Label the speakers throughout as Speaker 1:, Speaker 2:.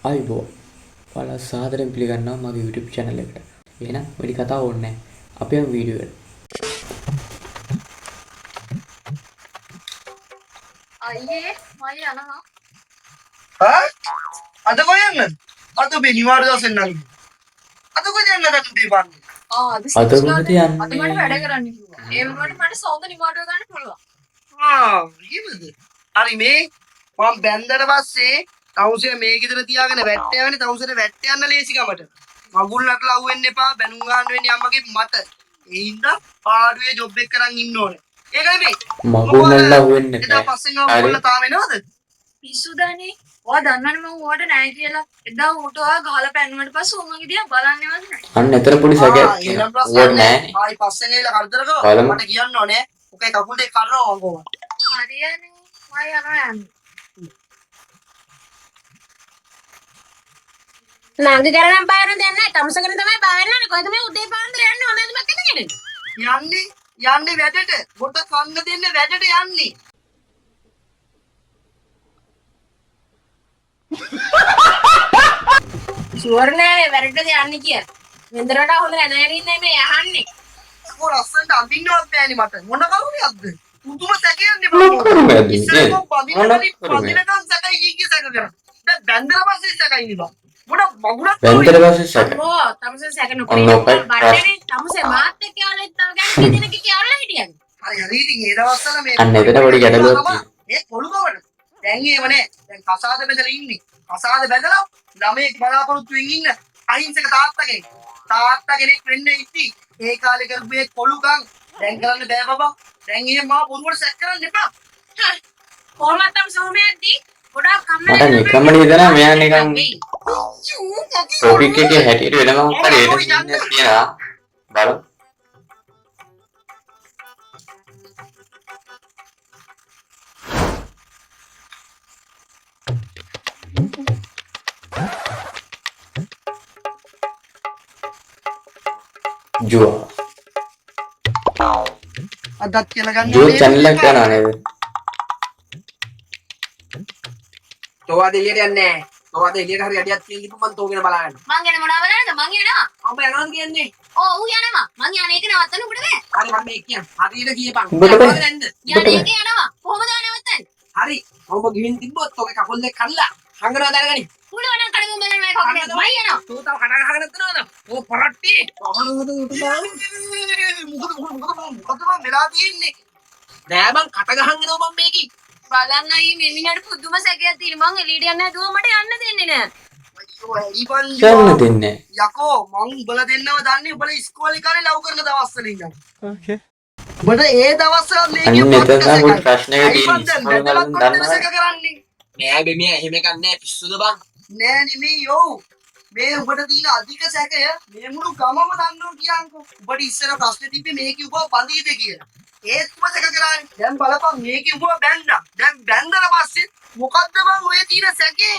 Speaker 1: අයිබෝ ඔයාලා සාදරයෙන් පිළිගන්නවා මගේ YouTube channel එකට. එහෙනම් වැඩි කතා ඕනේ නැහැ. අපි යමු වීඩියෝ එකට.
Speaker 2: අයියේ මම යනවා.
Speaker 3: අද කොහෙන්ද? අද මේ නිවාඩු දවසෙන් නම්. අද කොහෙන්ද අද උදේ පාන්නේ?
Speaker 2: අද
Speaker 1: අද කොහෙද යන්නේ?
Speaker 2: අද මට වැඩ කරන්න කිව්වා. ඒ වුණාට මට සෞන්ද නිවාඩුව ගන්න පුළුවන්.
Speaker 3: ඊමද? හරි මේ මම බැන්දට පස්සේ තවුසේ මේ ගෙදර තියාගෙන වැට්ට යවනේ තවුසේට වැට්ට යන්න ලේසි ගමට. මගුල් නටලා අහුවෙන්න එපා බැනුම් ගන්න වෙන්නේ අම්මගේ මට. ඒ හින්දා පාඩුවේ ජොබ් එක කරන් ඉන්න ඕනේ. ඒකයි මේ.
Speaker 1: මගුල් නටලා අහුවෙන්න එපා.
Speaker 3: එදා පස්සෙන් ආව කොල්ල තාම එනවද?
Speaker 2: පිස්සුදානේ. ඔයා දන්නවනේ මම ඔයාට නැහැ කියලා. එදා ඌට ඔයා ගහලා පැන්නුවට පස්සේ ඌ මගේ දිහා බලන්නේවත් නැහැ.
Speaker 1: අන්න එතන පොඩි සැකයක් තියෙනවා. ඕක නෑ.
Speaker 3: ආයි පස්සෙන් ඇවිල්ලා කරදර කරනවා. මට කියන්න ඕනේ. ඔකේ කකුල් දෙක කඩනවා වංගෝ.
Speaker 2: හරියනේ. මම යනවා යන්නේ.
Speaker 4: නංගි කරනම් බාරන දෙන්නේ නැහැ. තමසකන තමයි බාරන්නේ. කොහෙද මේ උදේ පාන්දර යන්නේ? හොඳද මැකද
Speaker 3: යන්නේ වැඩට. පොට කන්න දෙන්න වැඩට යන්නේ.
Speaker 4: ෂුවර් නෑ වැඩට යන්නේ කියලා. වෙන්දරට හොඳ නැනරින්නේ මේ යහන්නේ.
Speaker 3: කො රස්සන්ට අඳින්නවත් බෑනේ මට. මොන කරුණයක්ද? මුතුම සැකයන්නේ
Speaker 1: කරුණයක්ද?
Speaker 3: ඉස්සරහ පදිනකන් සැකයි කීකී සැක කරා. දැන් බැන්දලා පස්සේ සැකයි ඉන්නවා. මොන මගුලක්
Speaker 1: බැන්දට පස්සේ සැක.
Speaker 4: ඕ තමසේ සැක නොකරේ. බඩනේ තමසේ මාත් එක්ක යාළුවෙක් තව ගන්න කිදිනක කියලා හිටියද?
Speaker 3: හරි ඉතින් ඒ දවස්වල මේ
Speaker 1: අන්න එතන පොඩි ගැටලුවක් තියෙනවා.
Speaker 3: ඒ පොළුගවට. දැන් ඒව නෑ. දැන් කසාද බෙදලා ඉන්නේ. කසාද බෙදලා ළමයෙක් බලාපොරොත්තු වෙමින් ඉන්න අහිංසක තාත්තා කෙනෙක් වෙන්න ඉති. ඒ කාලේ කරපු මේ කොළුගම් දැන් කරන්න බෑ බබා. දැන් එහෙම මාව පොරුවට සැක කරන්න එපා.
Speaker 4: කොහොමද තම සෝමයක්දී ගොඩාක් කම්මැලි
Speaker 1: මට නිකම්ම හිතෙනවා මෙයා නිකන් ටොපික් එකේ හැටියට වෙනම මොකක්ද ඒක තියෙනවා. බලමු. ජුවා
Speaker 3: අදත් කියලා ගන්න
Speaker 1: ජුවා channel එක කරනවා නේද?
Speaker 5: තෝවාද එළියට යන්නේ නැහැ. තෝවාද එළියට හරි අඩියක් තියෙන කිව්ව මම තෝගෙන බලන්න.
Speaker 4: මං ගැන මොනවා බලන්නද? මං යනවා.
Speaker 5: අම්ම යනවා කියන්නේ.
Speaker 4: ඕ ඌ යනවා. මං යන්නේ ඒක නවත්තන්න උඹට බෑ.
Speaker 5: හරි මම මේ කියන්න. හරියට කියපන්.
Speaker 1: උඹට බෑ.
Speaker 5: නැන්ද?
Speaker 4: යන්නේ ඒක යනවා. කොහොමද නවත්තන්නේ?
Speaker 5: හරි. ඔබ ගිහින් තිබ්බොත් ඔගේ කකුල් දෙක කල්ලා හංගනවා දැනගනි.
Speaker 4: පුළුවන් නම් කඩගම් බලන්න මේ කකනේ. මං යනවා.
Speaker 5: තෝ තව කඩ ගහගෙන නැත්නවද? ඕ පරට්ටි. කොහොමද උටුදාන්නේ?
Speaker 3: මොකද මම වෙලා තියෙන්නේ?
Speaker 5: නෑ මං කට ගහන් එනවා මම මේකේ.
Speaker 4: බලන්න අයියේ මේ මිනිහට පුදුම සැකයක් තියෙනවා. මං එළියට යන්න හැදුවා මට යන්න දෙන්නේ නෑ.
Speaker 1: යන්න දෙන්නේ
Speaker 3: යකෝ මං උඹලා දෙන්නව දන්නේ උඹලා ඉස්කෝලේ කාලේ ලව් කරන දවස්වල ඉඳන්. ඕකේ. උඹට ඒ දවස්වල මේකේ
Speaker 1: අන්න එතන තමයි පොඩි ප්‍රශ්නයක් තියෙන්නේ. ඉස්කෝලේ වලින් දන්නවද?
Speaker 3: කරන්නේ.
Speaker 5: නෑ බෙමියා එහෙම එකක් නෑ පිස්සුද බං.
Speaker 3: නෑ නෙමෙයි යෝ. මේ උඹට තියෙන අධික සැකය මේ මුළු ගමම දන්නෝ කියන්කෝ. උඹට ඉස්සර ප්‍රශ්නේ තිබ්බේ මේකේ උඹව බඳීද කියලා. ඒත් උඹ සැක කරානේ. දැන් බලපන් මේකේ උඹව බැන්දා. දැන් බැන්දලා පස්සේ මොකද්ද බං ඔය තියෙන සැකේ?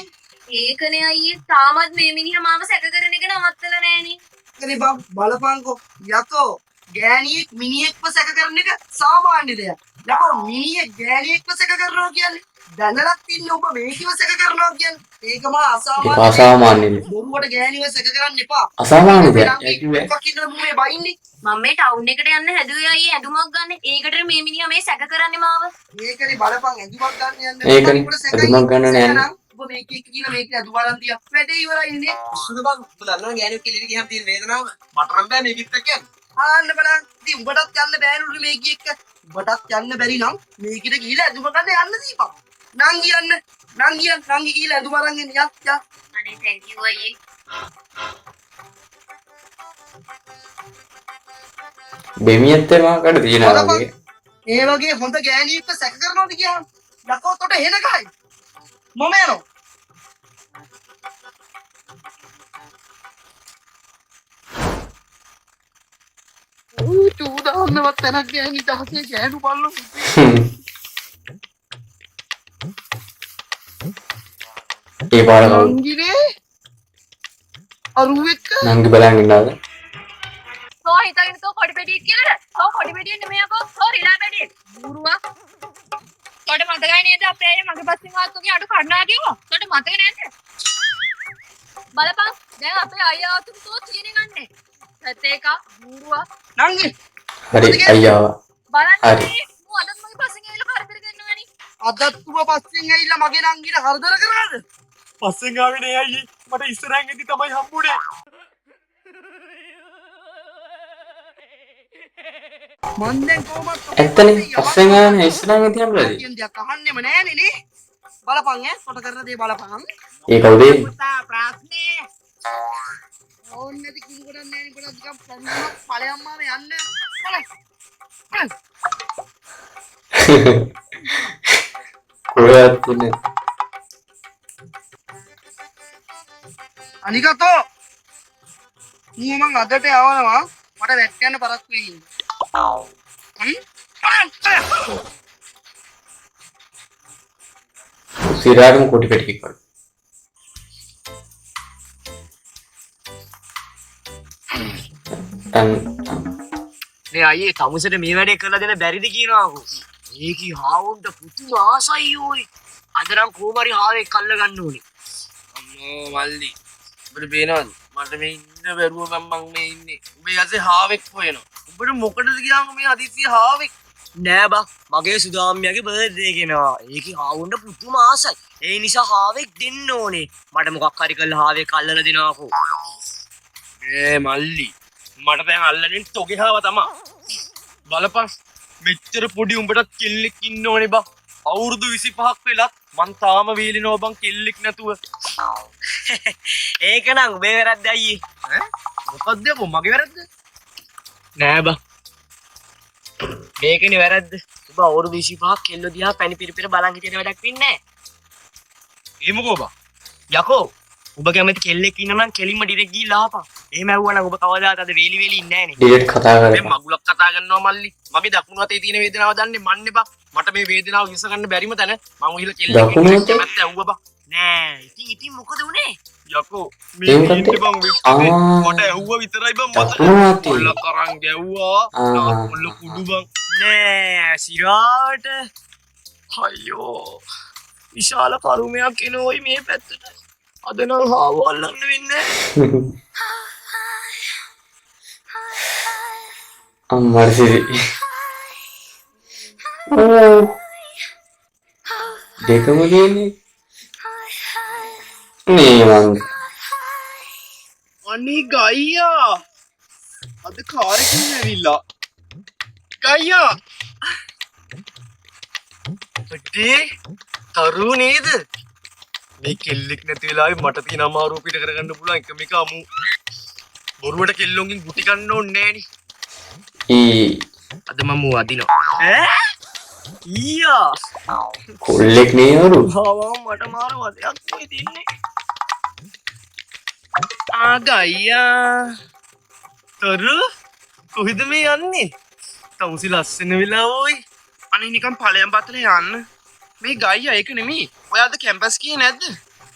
Speaker 4: ඒකනේ අයියේ තාමත් මේ මිනිහා මාව සැක කරන එක නවත්තලා නෑනේ.
Speaker 3: ඒකනේ බං බලපන්කෝ යකෝ ගෑණියෙක් මිනිහෙක්ව සැක කරන එක සාමාන්‍ය දෙයක්. යකෝ මිනිහෙක් ගෑණියෙක්ව සැක කරනවා කියන්නේ දැනලත් ඉන්න ඔබ මේකව සැක කරනවා කියන්නේ ඒක මා අසාමාන්‍ය.
Speaker 1: ඒක අසාමාන්‍යනේ.
Speaker 3: බොරුවට ගෑණිව සැක කරන්න එපා.
Speaker 1: අසාමාන්‍ය දෙයක්. ඒ කිව්වේ
Speaker 3: මොකක් ඉන්නද මේ බයින්නේ?
Speaker 4: මම මේ ටවුන් එකට යන්න හැදුවේ අයියේ ඇඳුමක් ගන්න. ඒකට මේ මිනිහා මේ සැක කරන්නේ මාව.
Speaker 3: මේකනේ බලපන් ඇඳුමක් ගන්න යන්න.
Speaker 1: ඒකනේ ඇඳුමක් ගන්න නෑ.
Speaker 3: ඔබ මේකේ කියලා මේක ඇඳුම අරන් තියා. වැඩේ ඉවරයි ඉන්නේ.
Speaker 5: පිස්සුද බං. ඔබ දන්නවා ගෑණියෙක් කෙලියට ගියම් තියෙන වේදනාව මට නම් බෑ මේකෙත් එක්ක යන්න.
Speaker 3: ආන්න බලන්න. ඉතින් උඹටත් යන්න බෑනුනේ මේකේ එක්ක. උඹටත් යන්න බැරි නම් මේකිට ගිහිල්ලා ඇඳුම ගන්න යන්න දීපන්. නංගි යන්න. නංගි ගිහිල්ලා ඇඳුම අරන් එන්න යා.
Speaker 4: අනේ thank you අයියේ.
Speaker 1: බෙමියත් මොකක්ද තියනවා වගේ.
Speaker 3: ඒ වගේ හොඳ ගෑණියෙක්ව සැක කරනවද කියහම යකෝ තොට හෙන ගහයි. මම යනවා. චූදාන්නවත් තැනක් ගෑණි දහසේ ගෑනු බල්ලෝ.
Speaker 1: ඒ පාර කවුද?
Speaker 3: නංගිනේ අරුව එක්ක
Speaker 1: නංගි බලන් ඉන්නවද?
Speaker 4: තෝ හිතගෙන තෝ කොඩි පෙඩියක් කියලාද? තෝ කොඩි පෙඩිය නෙමෙයි අකෝ. තෝ රිලා පෙඩිය. බුරුවා. තොට මතකයි නේද අපේ අය මගේ පස්සෙන් ආත් ඔගේ අඩු කඩනා කිව්වා. තොට මතක නැද්ද? බලපන් දැන් අපේ අයියා අතුරු තෝ තියෙන ගන්නේ. ඇතේක බූරුවා
Speaker 3: නංගි
Speaker 1: හරි අයියා.
Speaker 4: බලන්න
Speaker 1: හරි.
Speaker 4: නේ මෝ අදත් මගේ පස්සෙන් ඇවිල්ලා කරදර කරනවනේ.
Speaker 3: අදත් ඌව පස්සෙන් ඇවිල්ලා මගේ නංගිට හරදර කරාද?
Speaker 6: පස්සෙන් ආවේ නේ අයියේ. මට ඉස්සරහින් ඉඳි තමයි හම්බුනේ.
Speaker 3: මන් දැන් කොහොමද
Speaker 1: ඇත්තනේ පස්සෙන් ආවම ඉස්සරහින් ඉතින් හම්බුලාද?
Speaker 3: කියන දෙයක් අහන්නෙම නෑනේ නේ. බලපන් කොට කරන දේ බලපන්.
Speaker 1: ඒ කවුද?
Speaker 3: පුතා ප්‍රශ්නේ. ඕන් නැති කිසි කොටක් නෑනේ කොට ටිකක් පන්දුනක් ඵලයන්මාම යන්න.
Speaker 1: කොහෙවත් ඉන්නේ.
Speaker 3: අනිකතෝ මම අදට යවනවා මට වැට් යන්න පරක් වෙයි.
Speaker 1: සිරාටම කොටි කටි කර.
Speaker 3: මේ අයියේ තමුසට මේ වැඩේ කරලා දෙන්න බැරිද කියනවාකෝ. ඒකී හාවුන්ට පුදුම ආසයි ඕයි. අද නම් කොහොම හරි හාවෙක් අල්ල ගන්න ඕනේ.
Speaker 5: අම්මෝ මල්ලි. ඔබට පේනවද? මට මේ ඉන්න බැරුව මම මේ ඉන්නේ. උඹේ ඇසේ හාවෙක් හොයනවා. උඹට මොකටද ගියාම මේ හදිස්සිය හාවෙක්?
Speaker 3: නෑ බා මගේ සුදාම්මියගේ බර්ත්ඩේ කෙනවා. ඒකී හාවුන්ට පුදුම ආසයි. ඒ නිසා හාවෙක් දෙන්න ඕනේ. මට මොකක් හරි කරලා හාවෙක් අල්ලලා දෙනවාකෝ.
Speaker 5: මල්ලි. මට දැන් අල්ලන්නේ තොගේ හාව තමා. බලපන්. මෙච්චර පොඩි උඹටත් කෙල්ලෙක් ඉන්න ඕනේ බා. අවුරුදු 25ක් වෙලත් මං තාම වීලිනව බං කෙල්ලෙක් නැතුව.
Speaker 3: ඒක නම් උඹේ වැරද්ද අයියේ.
Speaker 5: මොකද්ද බෝ මගේ වැරද්ද?
Speaker 3: නෑ බා. මේකනේ වැරද්ද. උඹ අවුරුදු 25ක් කෙල්ල දිහා පැණි පිරිපිර බලන් හිටියට වැඩක් වෙන්නේ නෑ.
Speaker 5: ඒ මොකෝ බා?
Speaker 3: යකෝ උඹ කැමති කෙල්ලෙක් ඉන්නනම් කෙලින්ම ඩිරෙක්ට් ගිහිල්ලා ආපන්. එහෙම ඇහුවනම් ඔබ කවදාවත් අද වේලි වේලි ඉන්නේ නෑනේ.
Speaker 1: ඩිරෙක්ට් කතා
Speaker 5: මේ
Speaker 1: කරලා.
Speaker 5: මගුලක් කතා කරනවා මල්ලි. මගේ දකුණු අතේ තියෙන වේදනාව දන්නේ මන්නේ බා. මට මේ වේදනාව විස ගන්න බැරිම තැන මම උහිලා කෙල්ලෙක්
Speaker 1: දකුණු අතේ?
Speaker 5: කැමැත්ත ඇහුවා බා.
Speaker 3: නෑ ඉතින් මොකද උනේ?
Speaker 5: යකෝ
Speaker 1: ඒම
Speaker 5: මේ
Speaker 1: කන්ටේ?
Speaker 5: ඉන්න බං වෙච්ච
Speaker 1: ආ.
Speaker 5: මට ඇහුවා විතරයි බං මට.
Speaker 1: දකුණු අතේ?
Speaker 5: මුල්ල කරන් ගැව්වා.
Speaker 1: ආ.
Speaker 5: මුල්ල කුඩු බං.
Speaker 3: නෑ සිරාට
Speaker 5: අයියෝ. විශාල කරුමයක් එනෝයි මේ පැත්තට. අද නම් හාව අල්ලන්න වෙන්නේ නැහැ.
Speaker 1: අම්මර්සිරි. දෙකම කියන්නේ නේ මං.
Speaker 5: අනේ ගයියා. අද කාරකින් ඇවිල්ලා. ගයියා. අඩේ තරු නේද? මේ කෙල්ලෙක් නැති වෙලාවේ මට තියෙන අමාරුව පිට කරගන්න පුළුවන් එක මේක අමු. බොරුවට කෙල්ලොන්ගෙන් ගුටි ගන්න ඕනේ නෑනේ. අද මම වදිනවා.
Speaker 3: ඊයා
Speaker 1: කොල්ලෙක් නේවරු.
Speaker 3: හාවා මට මාර වදයක් මේ තින්නේ.
Speaker 5: ගයියා. තරු කොහෙද මේ යන්නේ? තමුසි ලස්සන වෙලා ඕයි. අනේ නිකන් ඵලයන් පතල යන්න. මේ ගයියා ඒක නෙමෙයි. ඔයාද කැම්පස් ගියේ නැද්ද?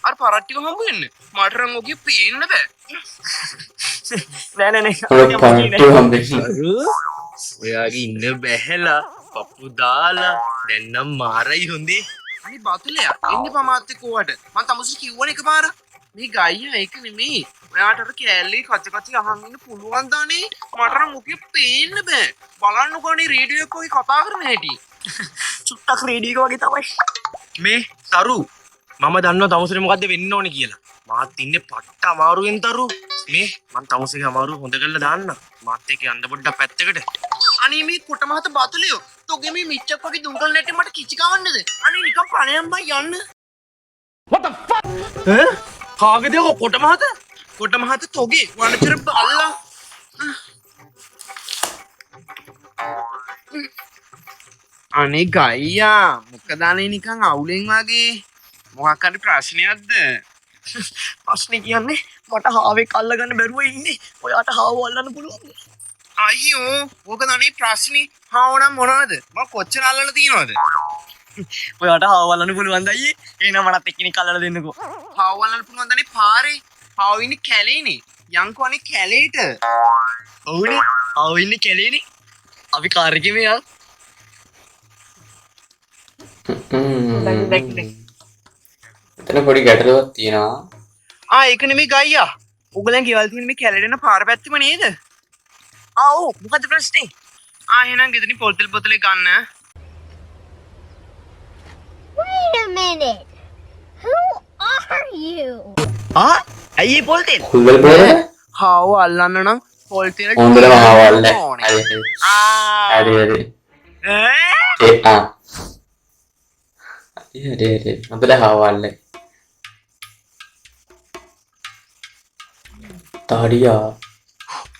Speaker 5: අර පරට්ටික හම්බ වෙන්න. මට නම් ඔගේ පේන්න බෑ.
Speaker 3: නෑ නෑ
Speaker 1: ඔය පාටු හම්බෙන්නේ.
Speaker 5: ඔයාගේ ඉන්න බැහැලා පප්පු දාලා දැන් නම් මාරයි හොඳේ. අනේ බතුලයා එන්න පමාත් එක්ක ඕවට. මං තමුසි කිව්වනේ එකපාරක්. මේ ගයියා ඒක නෙමෙයි. ඔයාට අර කෑල්ලේ කච කච අහන් ඉන්න පුළුවන් දානේ. මට නම් ඔගේ පේන්න බෑ. බලන්නකෝ නේ රේඩියෝ එකේ කතා කරන හැටි.
Speaker 3: චුට්ටක් රේඩියෝ වගේ තමයි.
Speaker 5: මේ තරු මම දන්නවා තමුසෙට මොකද්ද වෙන්න ඕනේ කියලා. මාත් ඉන්නේ පට්ට අමාරුවෙන් තරු. මේ මං තමුසෙගේ අමාරුව හොඳ කරලා දාන්න. මාත් එක්ක යන්න පොඩ්ඩක් පැත්තකට. අනේ මේ කොට මහත බතුලියෝ. තෝගේ මේ මිච්චක් වගේ දුංගල් නැටේ මට කිචි කවන්නද? අනේ නිකන් පණයන් බයි යන්න. What the fuck? කාගේද කොට මහත? කොට මහත තෝගේ වනචර බල්ලා. අනේ ගයියා මොකද අනේ නිකන් අවුලෙන් වගේ මොකක් හරි ප්‍රශ්නයක්ද?
Speaker 3: ප්‍රශ්නේ කියන්නේ මට හාවෙක් අල්ලගන්න බැරුව ඉන්නේ. ඔයාට හාව අල්ලන්න පුළුවන්ද?
Speaker 5: අයියෝ ඕක දනේ ප්‍රශ්නේ. හාව නම් මොනවද? මම කොච්චර අල්ලලා තියනවද?
Speaker 3: ඔයාට හාව අල්ලන්න පුළුවන්ද අයියේ? එහෙනම් මටත් එක්කෙනෙක් අල්ලලා දෙන්නකෝ.
Speaker 5: හාව අල්ලන්න පුළුවන් දනේ පාරේ. හාව ඉන්නේ කැලේනේ. යන්කෝ අනේ කැලේට.
Speaker 3: ඔව්නේ. හාව ඉන්නේ කැලේනේ. අපි කාර් එකේ මෙයා.
Speaker 1: එතන පොඩි ගැටලුවක් තියෙනවා.
Speaker 5: ඒක නෙමෙයි ගයියා. උගලන් ගෙවල් තියෙන මේ කැලේට යන පාර පැත්තෙම නේද? ඔව් මොකද ප්‍රශ්නේ? එහෙනම් ගෙදරින් පොල්තෙල් බෝතලේ ගන්න.
Speaker 7: Wait a minute. Who are you?
Speaker 5: ඇයි පොල්තෙල්?
Speaker 1: කුල්වල බෝල
Speaker 5: හාව අල්ලන්න නම් පොල්තෙල්
Speaker 1: හොඳටම ආවල්ල. හරි හරි. හරි. හොඳට ආවල්ල. තාඩියා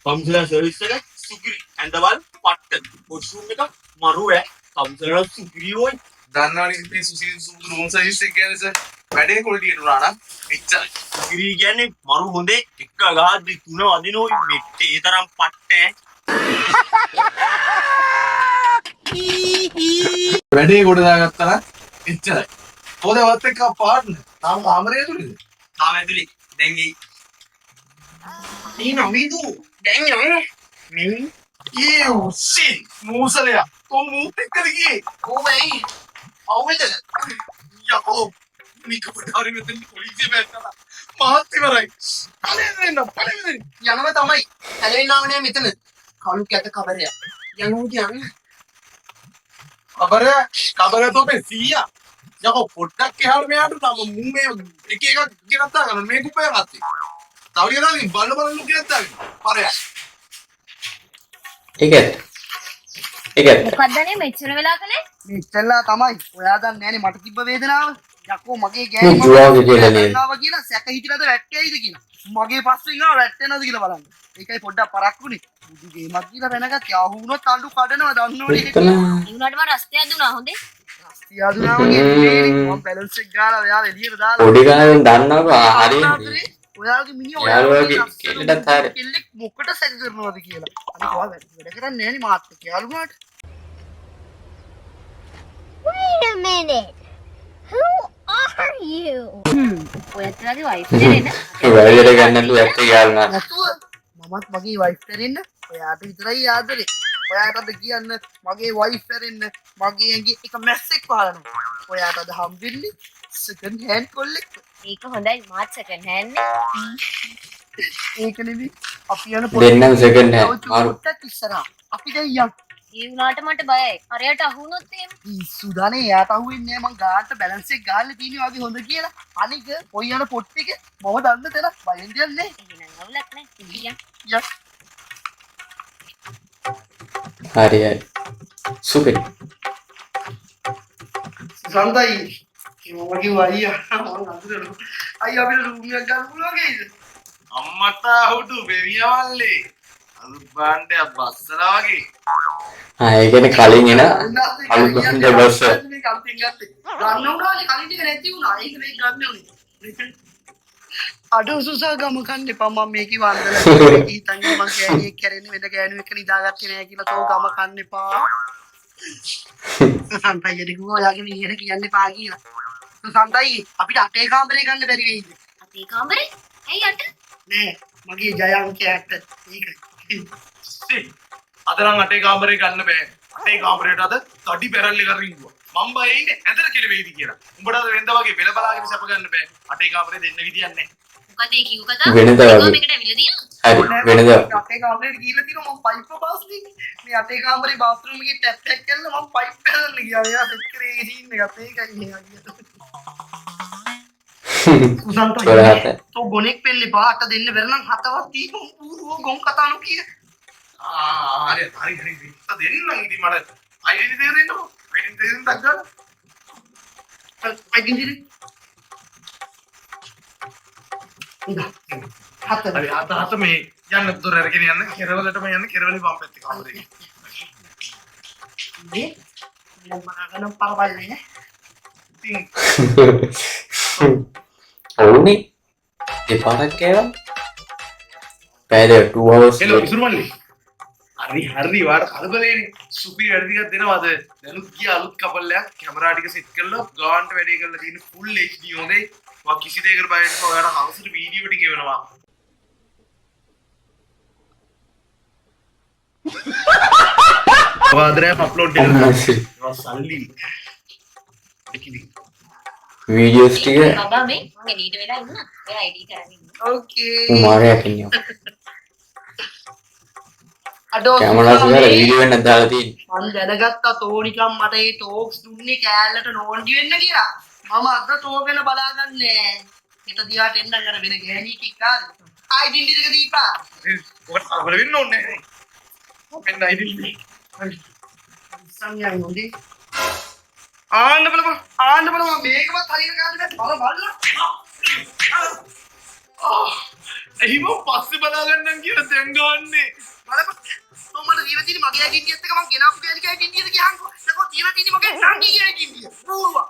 Speaker 6: පම්සලා සර්විස් එක සුපිරි. ඇඳවල් පට්ට. වොෂ්රූම් එක මරු ඈ. පම්සලා සුපිරි ඔය.
Speaker 8: දන්නවනේ මේ සුසිල් සුදු රූම් සර්විස් එක කියන්නේ සර් වැඩේ ක්වොලිටියට උනා නම් එච්චරයි.
Speaker 6: සුපිරි කියන්නේ මරු හොඳේ. එක ගහද්දි තුන වදිනෝ මෙට්ටේ ඒ තරම් පට්ට ඈ.
Speaker 8: වැඩේ කොට දාගත්තා නම් එච්චරයි. පොදවත් එක්ක පාර්ට්නර් තාම කාමරේ ඇතුළේද?
Speaker 6: තාම ඇතුලේ. දැන් ගිහින්
Speaker 5: නමිදු දැන් යන්නේ.
Speaker 8: ෂිට් මූසලයා කො මූත් එක්කද ගියේ?
Speaker 5: කොහොමයි? අවුල්ද?
Speaker 8: යකෝ නික පොඩාරි මෙතන පොලිසිය බැලුවා. මාත් ඉවරයි. පළවෙනි
Speaker 5: යනවා තමයි. හැලෙන්න ආව නෑ මෙතන. කලු කැත කබරය. යනවා කියන්නේ.
Speaker 8: කබර තෝපේ 100. යකෝ පොඩ්ඩක් එහාට මෙහාට තම මූ මේ එක එකක් ගෙනත් දාගන්න මේ කුපය ගත්තේ. තව ටිකක් බලන්න බලන්න ගෙනත් දාගන්න. පරයක්.
Speaker 1: ඒකත්
Speaker 4: මොකක්දනේ මෙච්චර වෙලා කළේ?
Speaker 3: මෙච්චරලා තමයි. ඔයා දන්නේ නැනේ මට තිබ්බ වේදනාව. යකෝ මගේ
Speaker 1: මේ
Speaker 3: ගෑණි
Speaker 1: ජුවාගේ කියලා නේද?
Speaker 3: කියලා සැක හිතිලාද වැට්ටේයිද කියලා. මගේ පස්සෙන් ආව වැට්ටෙනවද කියලා බලන්න. ඒකයි පොඩ්ඩක් පරක්කුනේ. බුදු ගේමක් කියලා වෙනකත් යාහු වුණොත් අඬු කඩනවා දන්නෝනේ.
Speaker 1: එතන
Speaker 4: ඒ වුණාට මම රස්තියක් දුනා හොඳේ.
Speaker 3: සියාදුනා වගේ මම බැලන්ස් එක ගාලා ඔයාව එළියට දාලා
Speaker 1: පොඩි ගානෙන් දන්නවද හරි
Speaker 3: ඔයාගේ මිනිහ
Speaker 1: යාළුවාගේ කෙල්ලටත් හරි.
Speaker 3: කෙල්ලෙක් මොකට සැක කරනවද කියලා. අනික ඔයා වැඩ කරන්නේ නැහනේ මාත් එක්ක යාළුවාට.
Speaker 7: Wait a minute. Who are you?
Speaker 4: ඔයත්ලාගේ වයිෆ් දෙන්න.
Speaker 1: වැඩියට ගන්නලු ඇත්ත යාළුවා.
Speaker 3: නැතුව මමත් මගේ වයිෆ් හැරෙන්න ඔයාට විතරයි ආදරේ. ඔයාටද කියන්න මගේ වයිෆ් හැරෙන්න මගේ ඇඟේ එක මැස්සෙක් වහලනවා. ඔයාටද හම්බෙන්නේ සෙකන්ඩ් හෑන්ඩ් කොල්ලෙක්.
Speaker 4: ඒක හොඳයි මාත් සෙකන්ඩ් හෑන්ඩ්
Speaker 3: ඒක නෙමෙයි අපි යන
Speaker 1: දෙන්නම second hand. මාරු.
Speaker 3: පොට්ටක් ඉස්සරහා අපි දැන් යන්
Speaker 4: ඒ වුණාට මට බයයි. හරියට අහුනොත් එහෙම.
Speaker 3: පිස්සුදානේ එයාට අහුවෙන්නේ නැහැ මං ගානට බැලන්ස් එක ගහලා තියෙනවා වගේ හොඳ කියලා. අනික ඔය යන පොට් එක මම දන්න තැන බයෙන් දෙන්නේ.
Speaker 4: එහෙනම් අවුලක් නැහැ. ඉතින්
Speaker 3: යක්
Speaker 1: හරි හරි. සුපිරි.
Speaker 3: සන්තයි මම කිව්වා අයියා මම අඳුරනවා. අයියා අපිට රූම් එකක් ගන්න පුළුවන් වගේද?
Speaker 8: අම්මට හුදු බෙවියවල්ලේ. අලුත් බාණ්ඩයක් බස්සලා වගේ.
Speaker 1: ඒ කියන්නේ කලින් එන අලුත් බස්ස බස්ස.
Speaker 3: මේ කල්පින් ගත්තේ. ගන්න උනානේ කලින් ටික නැති වුණා. ඒක මේ ගන්න උනේ. අඩ උසුසා ගම කන්න එපා මම මේක වන්දලා හිතන්නේ මං ගෑණියෙක් කරන්නේ වෙන ගෑණියෙක් එක නිදාගත්තේ නැහැ කියලා තෝ ගම කන්න එපා. සන්තයි කිව්වා ඔයාගේ මිනිහට කියන්න එපා කියලා. සන්තයි අපිට අටේ කාමරේ ගන්න බැරි වෙයිද?
Speaker 4: අපේ කාමරේ? ඇයි අට?
Speaker 3: නෑ මගේ ජයංකයට ඒකයි.
Speaker 8: අද නම් අටේ කාමරේ ගන්න බෑ. අටේ කාමරේට අද තඩි පෙරල්ලේ කරින්ගුවා. මම බය ඉන්නේ ඇදට කියලා වෙයිද කියලා. උඹට අද වෙන්ද වගේ බෙල බලාගෙන සැප ගන්න බෑ. අටේ කාමරේ දෙන්න විදියක් නැහැ.
Speaker 4: මොකද ඒ කිව්ව කතාව?
Speaker 1: වෙනද වගේ.
Speaker 4: මේකට ඇවිල්ලා තියෙනවා.
Speaker 1: හරි වෙනද
Speaker 3: අටේ කාමරේට ගිහිල්ලා තියෙනවා මම පයිප් පාස් දෙන්නේ. මේ අටේ කාමරේ බාත්රූම් එකේ ටැප් එකක් කරලා මම පයිප් හදන්න ගියා. එයා සෙට් කරේ සීන් එකත් ඒකයි මෙයා ගියා. සුසන්තයි
Speaker 1: කොරහත
Speaker 3: තෝ ගොනෙක් වෙන්න එපා. අට දෙන්න බැර නම් හතවත් දීපු ඌරුව ගොන් කතා නොකිය.
Speaker 8: හරි හරි හරි. දෙන්නම් ඉතින් මට අයිඩෙන්ටි දෙන්නකෝ. අයිඩෙන්ටි දෙන්න ගන්න.
Speaker 3: අයිඩෙන්ටි හතර
Speaker 8: හරි අත මේ යන්න දොර අරගෙන යන්න කෙරවලටම යන්න කෙරවලේ වම් පැත්තේ කාමරේ.
Speaker 3: මේ මම ගන්න පරවල්නේ.
Speaker 8: ඉතින්
Speaker 1: ඔවුනේ දෙපාරක් කෑවා පැය 2 hours
Speaker 8: හෙලෝ ඉසුරුමල්ලි. හරි වාට කලබලේනේ. සුපිරි වැඩ ටිකක් දෙනවද? දැනුත් ගියා අලුත් කපල් එකක් කැමරා ටික සෙට් කරලා ගාන්ට වැඩේ කරලා තියෙන ෆුල් HD හොඳේ. මම කිසි දෙයකට බය නැහැ. ඔයාලා හවසට වීඩියෝ ටික එවනවා. වාදරය අප්ලෝඩ් කරනවා. සල්ලි.
Speaker 1: වීඩියෝස් ටික
Speaker 4: බබා මේ එලීට වෙලා ඉන්න. ඔයා එඩිට් කරගෙන ඉන්න.
Speaker 3: ඕකේ
Speaker 1: මාරයක් ඉන්නවා.
Speaker 3: අඩෝ
Speaker 1: කැමරාස් වල වීඩියෝ එකක් දාලා තියෙන්නේ.
Speaker 3: මම දැනගත්තා තෝනිකම් මට මේ ටෝක්ස් දුන්නේ කෑල්ලට නෝන්ඩි වෙන්න කියලා. මම අද ටෝක් ගැන බලාගන්නේ. හෙට දිහාට එන්න අර වෙන ගෑණි කික්කාද? අයිඩෙන්ටි එක දීපා.
Speaker 8: ඔකට අරබල වෙන්න ඕනේ නැහැ. මෙන්න අයිඩෙන්ටි.
Speaker 3: සංයම් නෝදී. ආන්න බලපන් මේකවත් හරියට ගන්න බෑ. බලන්න.
Speaker 8: එහෙම පස්සේ බලාගන්නම් කියලා දැන් ගන්නනේ.
Speaker 3: බලපන්. මට දීලා තියෙන මගේ අයිඩෙන්ටියත් එක මම ගෙනාපු ගෑණිගේ අයිඩෙන්ටියද කියහන්කෝ. නැකෝ දීලා තියෙන මගේ නංගිගේ අයිඩෙන්ටිය. බූරුවා.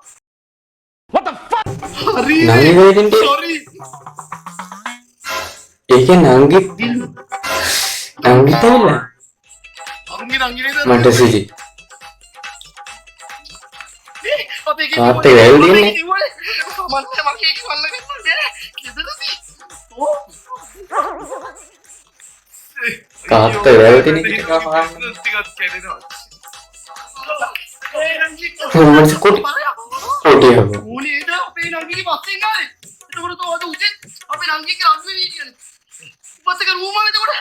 Speaker 8: හරි.
Speaker 1: නංගිගේ identity?
Speaker 8: sorry.
Speaker 1: ඒකේ නංගි තේල
Speaker 8: නංගි නේද?
Speaker 1: මට සිටි.
Speaker 3: අපේ
Speaker 1: තාත්තේ වැල්දින්නේ.
Speaker 3: මම මගේ කිව්වල්ල ගන්නේ. කිදරදී. ඕ.
Speaker 1: තාත්තේ වැල්දින එක ගහන්න.
Speaker 8: ටිකක් කැඩෙනවා.
Speaker 1: මම කොටි හොබ.
Speaker 3: ඌනේ ද අපේ නංගිගේ පස්සෙන් ආවේ. එතකොට තෝ අද උදේ අපේ නංගිගේ රන්වේ වීඩියෝනේ. උපත් එක රූම් වල එතකොට.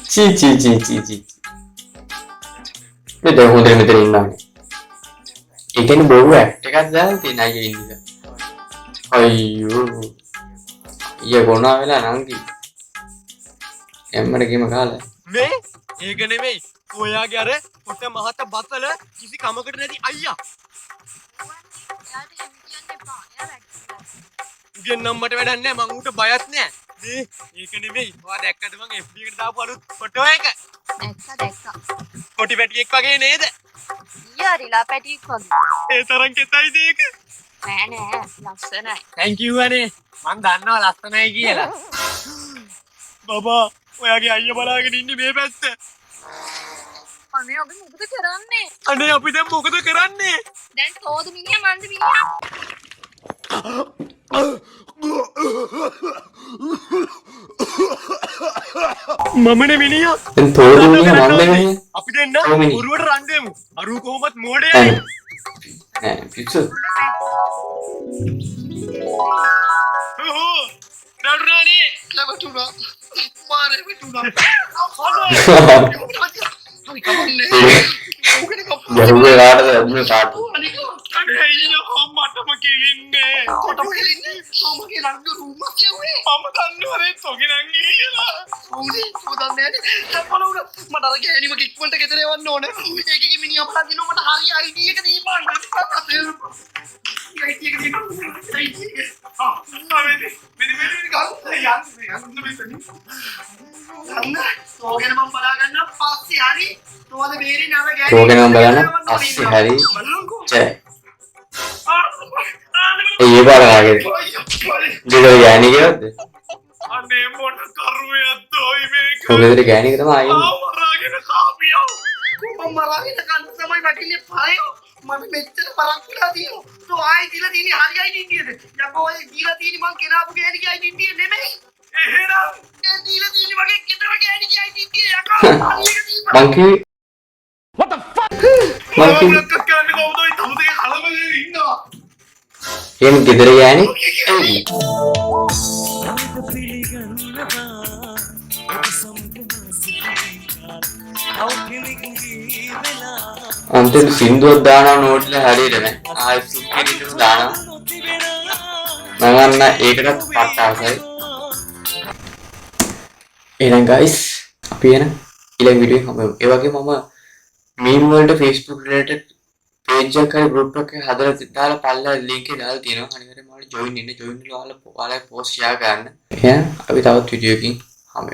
Speaker 1: චී. මේ දැන් හොඳට මෙතන ඉන්නානේ. ඒ කියන්නේ බොරු ඇක්ට් එකක් දාලා තියෙන අය ඉන්නේ. අයියෝ. ඊය ගොනා වෙලා නංගි. එම්මර ගේම කාලා.
Speaker 5: මේ ඒක නෙමෙයි. ඔයාගේ අර පොට මහත බතල කිසි කමකට නැති අයියා. උගෙන් නම් මට වැඩක් නැහැ. මං ඌට බයත් නැහැ. මේ ඒක නෙමෙයි. ඔයා දැක්කද මං FB එකට දාපු අලුත් ෆොටෝ එක?
Speaker 4: දැක්කා.
Speaker 5: කොටි පැටියෙක් වගේ නේද?
Speaker 4: ඊයා රිලා පැටියෙක් වගේ.
Speaker 5: ඒ තරම් කෙතයිද ඒක?
Speaker 4: නෑ ලස්සනයි.
Speaker 5: thank you අනේ. මං දන්නවා ලස්සනයි කියලා. බබා ඔයාගේ අයියා බලාගෙන ඉන්නේ මේ පැත්ත.
Speaker 4: අනේ අපි මොකද කරන්නේ?
Speaker 5: අනේ අපි දැන් මොකද කරන්නේ?
Speaker 4: දැන් තෝද මිනිහා මන්ද මිනිහා?
Speaker 5: මමනේ මිනිහා.
Speaker 1: දැන් තෝරු මිනිහා මන් දෙන්නේ.
Speaker 5: අපි දෙන්න
Speaker 1: තෝමිනි.
Speaker 5: උරුවට රන් දෙමු. අරු කොහොමත් මෝඩයයි.
Speaker 1: නෑ පිටු.
Speaker 5: ඕහෝ. දරුණානේ.
Speaker 3: ලැබුණා. මාරේ විතුණා. හරි කමන්නේ. ඕකනේ කප්පු.
Speaker 1: යරුවේ කාටද යරුවේ කාට.
Speaker 5: අනේ අයියෝ මටම කිලින්නේ.
Speaker 3: කොටම හෙලින්නේ. සෝමගේ නංගි රූම් එකේ යුවේ.
Speaker 5: මම දන්නව නේ තොගේ නංගි කියලා.
Speaker 3: ඕනේ උදන්නේ නැහැ. මට අර ගෑණිම කික්මන්ට ගෙදර යවන්න ඕනේ. ඒකේ මිනිහා බලන් දිනව මට හරි ID එක දීපන්. ID එක දීපන්. තෝගෙන මම බලා ගන්න පස්සේ හරි තෝද බේරි නර ගෑණි
Speaker 1: තෝගෙන මම බලන්න පස්සේ හරි චේ ඒ බලලාගේ දෙක ගෑණි කියවද
Speaker 8: අනේ මොන කරුවයක්දෝයි මේක.
Speaker 1: ඔබෙදට ගෑණි එක තමයි ආයේ
Speaker 8: ආවරාගෙන කාපියෝ.
Speaker 3: මම මරාගෙන කන්න තමයි වටින්නේ පරයෝ මම මෙච්චර පරක් වෙලා තියෙනවා තෝ ආයි දීලා තියෙන්නේ හරි අයිඩෙන්ටියද යකෝ ඔය දීලා තියෙන්නේ මං ගෙනාපු ගෑණිගේ අයිඩෙන්ටිය නෙමෙයි
Speaker 8: එහෙනම්
Speaker 3: ඒ දීලා තියෙන්නේ මගේ ගෙදර ගෑණිගේ අයිඩෙන්ටිය යකෝ හරියට දීපන්
Speaker 1: මං කිව්වේ මං කිව්වේ
Speaker 8: මොකක්ද කරන්නේ කොහොමද ඔය තමුදේ කලබලේ ඉන්නවා.
Speaker 1: එහෙම ගෙදර ගෑණි අන්තිම සින්දුවක් දානවා නෝට්ල හරියට නෑ ආයෙ සුපිරිට දානවා මම අන්න ඒකටත් පට්ට ආසයි එහෙනම් guys අපි එන ඊළඟ වීඩියෝ එක හමු ඒ වගේ මම මීම් වලට Facebook related page එකක් හරි group එකක් හදලා දාලා පල්ලා link එක දාලා තියෙනවා අනිවාර්යයෙන්ම ඔයාලා join වෙන්න join වෙලා ඔයාලා post share කරන්න එහෙනම් අපි තවත් වීඩියෝ එකකින් හමු